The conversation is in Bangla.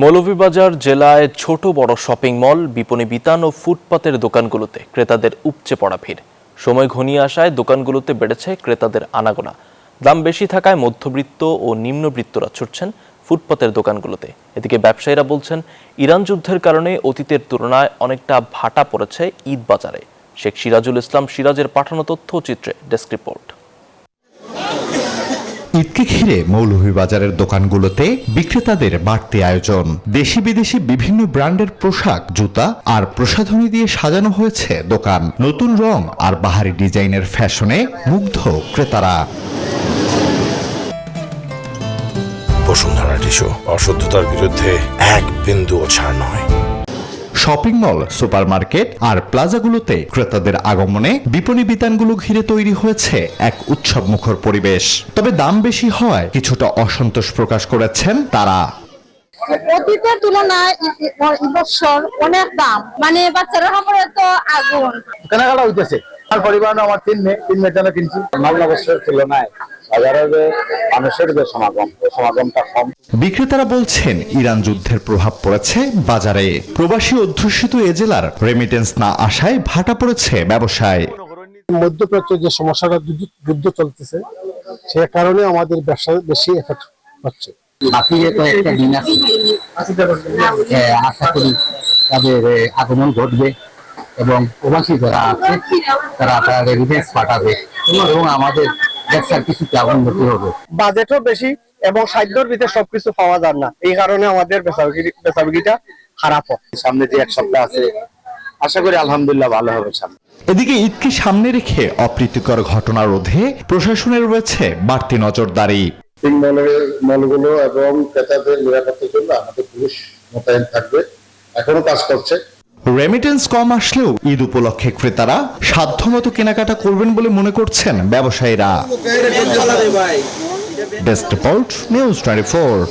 মৌলভীবাজার জেলায় ছোট বড় শপিং মল, বিপণী বিতান ও ফুটপাতের দোকানগুলোতে ক্রেতাদের উপচে পড়া ভিড়। সময় ঘনিয়ে আসায় দোকানগুলোতে বেড়েছে ক্রেতাদের আনাগোনা। দাম বেশি থাকায় মধ্যবিত্ত ও নিম্নবিত্তরা ছুটছেন ফুটপাতের দোকানগুলোতে। এদিকে ব্যবসায়ীরা বলছেন, ইরান যুদ্ধের কারণে অতীতের তুলনায় অনেকটা ভাটা পড়েছে ঈদ বাজারে। শেখ সিরাজুল ইসলাম সিরাজের পাঠানো তথ্যচিত্রে ডেস্ক রিপোর্ট। ঈদকে ঘিরে মৌলভীবাজারের দোকানগুলোতে বিক্রেতাদের বাড়তি আয়োজন। দেশি বিদেশি বিভিন্ন ব্র্যান্ডের পোশাক, জুতা আর প্রসাধনী দিয়ে সাজানো হয়েছে দোকান। নতুন রং আর বাহারি ডিজাইনের ফ্যাশনে মুগ্ধ ক্রেতারা। বসুন্ধরা টিস্যু, অশুদ্ধতার বিরুদ্ধে এক বিন্দুও ছাড় নয়। শপিং মল, সুপারমার্কেট আর প্লাজাগুলোতে ক্রেতাদের আগমনে বিপণী বিতানগুলো ঘিরে তৈরি হয়েছে এক উৎসবমুখর পরিবেশ। তবে দাম বেশি হওয়ায় কিছুটা অসন্তোষ প্রকাশ করেছেন তারা। অতীতের তুলনায় এবছর অনেক দাম, মানে বাচ্চারা খাবারে তো আগুন। কেনাকাটা হইতেছে। আমার পরিবার আমার তিন মেয়ের জন্য কিনছি। অন্য বছরের তুলনায় বাজারে মানুষের যে সমাগমটা কম। বিক্রেতারা বলছেন, ইরান যুদ্ধের প্রভাব পড়েছে বাজারে। প্রবাসী অধ্যুষিত এ জেলার রেমিটেন্স না আসায় ভাটা পড়েছে ব্যবসায়। মধ্যপ্রাচ্য যে সমস্যাটা যুদ্ধ চলতেছে, সে কারণে আমাদের ব্যবসা বেশি এফেক্ট হচ্ছে। বাকিরে তো একটা দিন আছে, আশা করি তাদের আগমন ঘটবে এবং প্রবাসী যারা আছে তারা রেমিটেন্স পাঠাবে এবং আমাদের ব্যবসার কিছুটা উন্নতি হবে। বাজেটও বেশি এবং সাধ্যর ভিতরে সবকিছু পাওয়া যায় না, এই কারণে আমাদের বেচাবিকিটা খারাপ হয়। সামনে যে এক সপ্তাহ আছে, আশা করি আলহামদুলিল্লাহ ভালো হবে সামনে। এদিকে ঈদকে সামনে রেখে অপ্রীতিকর ঘটনা রোধে প্রশাসনের রয়েছে বাড়তি নজরদারি। মলগুলো এবং ক্রেতাদের নিরাপত্তার জন্য আমাদের পুলিশ মোতায়েন থাকবে, এখনো কাজ করছে। রেমিটেন্স কম আসলেও ঈদ উপলক্ষে ক্রেতারা সাধ্যমতো কেনাকাটা করবেন বলে মনে করছেন ব্যবসায়ীরা। Desk report, news 24।